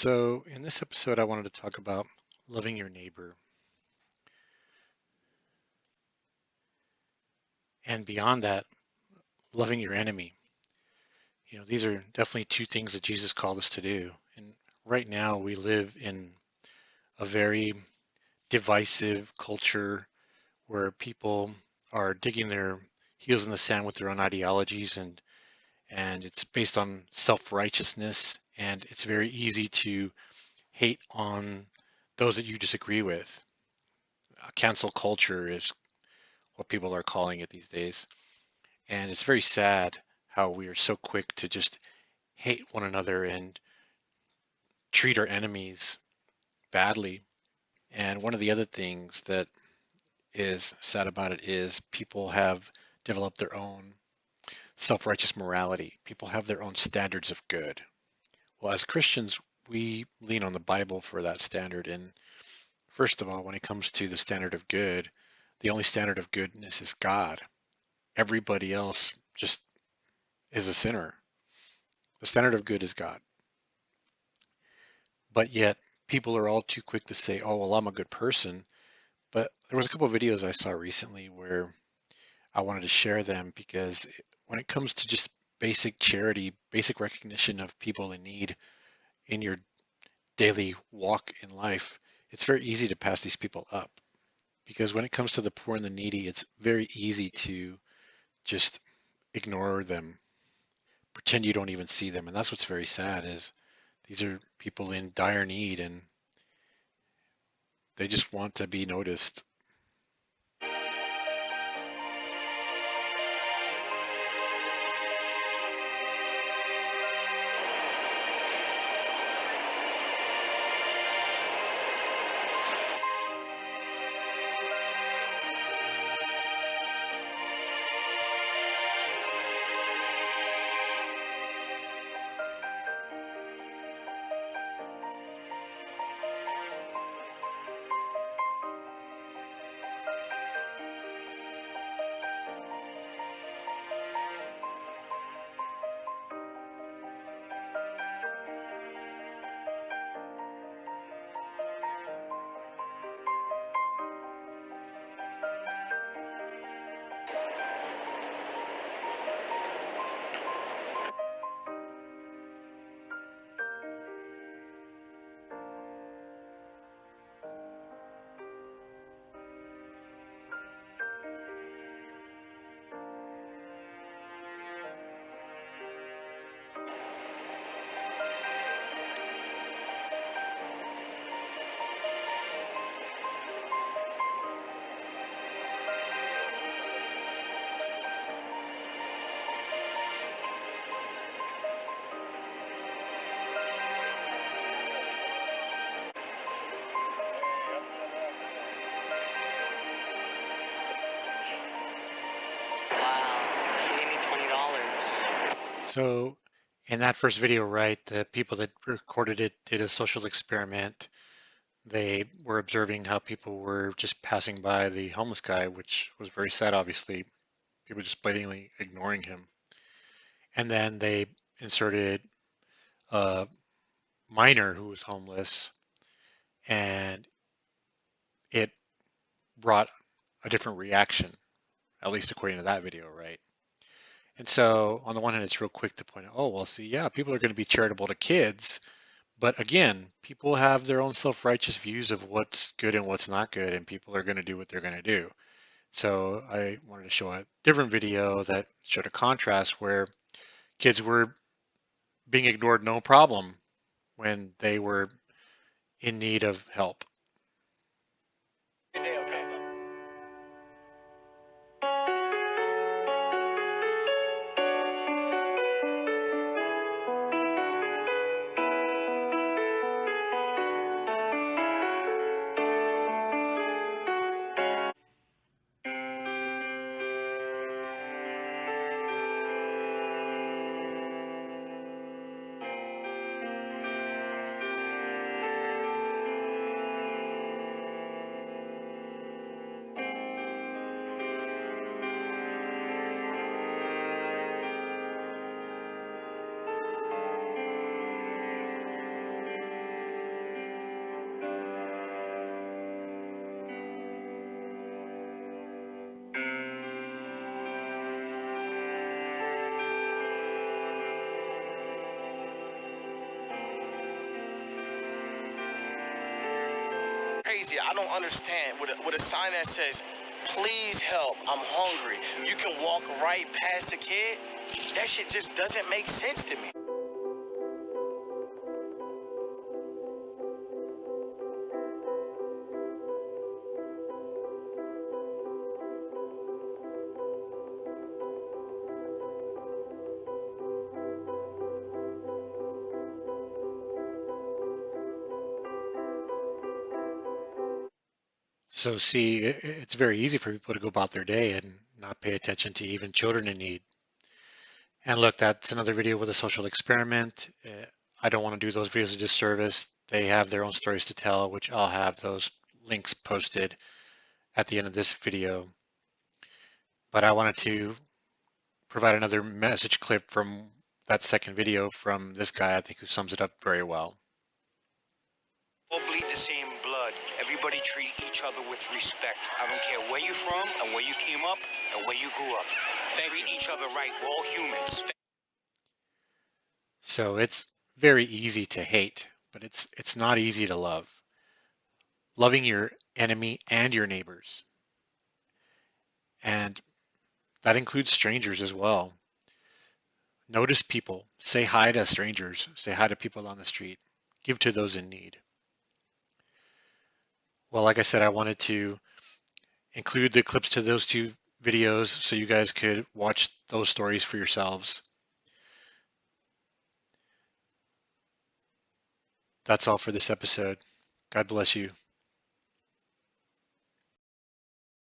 So, in this episode, I wanted to talk about loving your neighbor. And beyond that, loving your enemy. These are definitely two things that Jesus called us to do. And right now, we live in a very divisive culture where people are digging their heels in the sand with their own ideologies, and it's based on self-righteousness, and it's very easy to hate on those that you disagree with. Cancel culture is what people are calling it these days. And it's very sad how we are so quick to just hate one another and treat our enemies badly. And one of the other things that is sad about it is people have developed their own self-righteous morality. People have their own standards of good. Well, as Christians, we lean on the Bible for that standard. And first of all, when it comes to the standard of good, the only standard of goodness is God. Everybody else just is a sinner. The standard of good is God. But yet people are all too quick to say, oh, well, I'm a good person. But there was a couple of videos I saw recently where I wanted to share them because when it comes to just basic charity, basic recognition of people in need in your daily walk in life, it's very easy to pass these people up. Because when it comes to the poor and the needy, it's very easy to just ignore them, pretend you don't even see them. And that's what's very sad is these are people in dire need and they just want to be noticed. Wow, she gave me $20. So in that first video, right, the people that recorded it did a social experiment. They were observing how people were just passing by the homeless guy, which was very sad, obviously. People just blatantly ignoring him. And then they inserted a minor who was homeless, and it brought a different reaction, at least according to that video, right? And so on the one hand, it's real quick to point out, oh, well, see, yeah, people are going to be charitable to kids. But again, people have their own self-righteous views of what's good and what's not good, and people are going to do what they're going to do. So I wanted to show a different video that showed a contrast where kids were being ignored no problem when they were in need of help. crazy. I don't understand. With a sign that says, please help, I'm hungry. You can walk right past a kid. That shit just doesn't make sense to me. So see, it's very easy for people to go about their day and not pay attention to even children in need. And look, that's another video with a social experiment. I don't want to do those videos a disservice. They have their own stories to tell, which I'll have those links posted at the end of this video. But I wanted to provide another message clip from that second video from this guy, I think, who sums it up very well. All bleed the same blood. Everybody treat each other with respect. I don't care where you're from and where you came up and where you grew up. Treat each other right. We're all humans. So it's very easy to hate, but it's not easy to love. Loving your enemy and your neighbors. And that includes strangers as well. Notice people. Say hi to strangers. Say hi to people on the street. Give to those in need. Well, like I said, I wanted to include the clips to those two videos so you guys could watch those stories for yourselves. That's all for this episode. God bless you.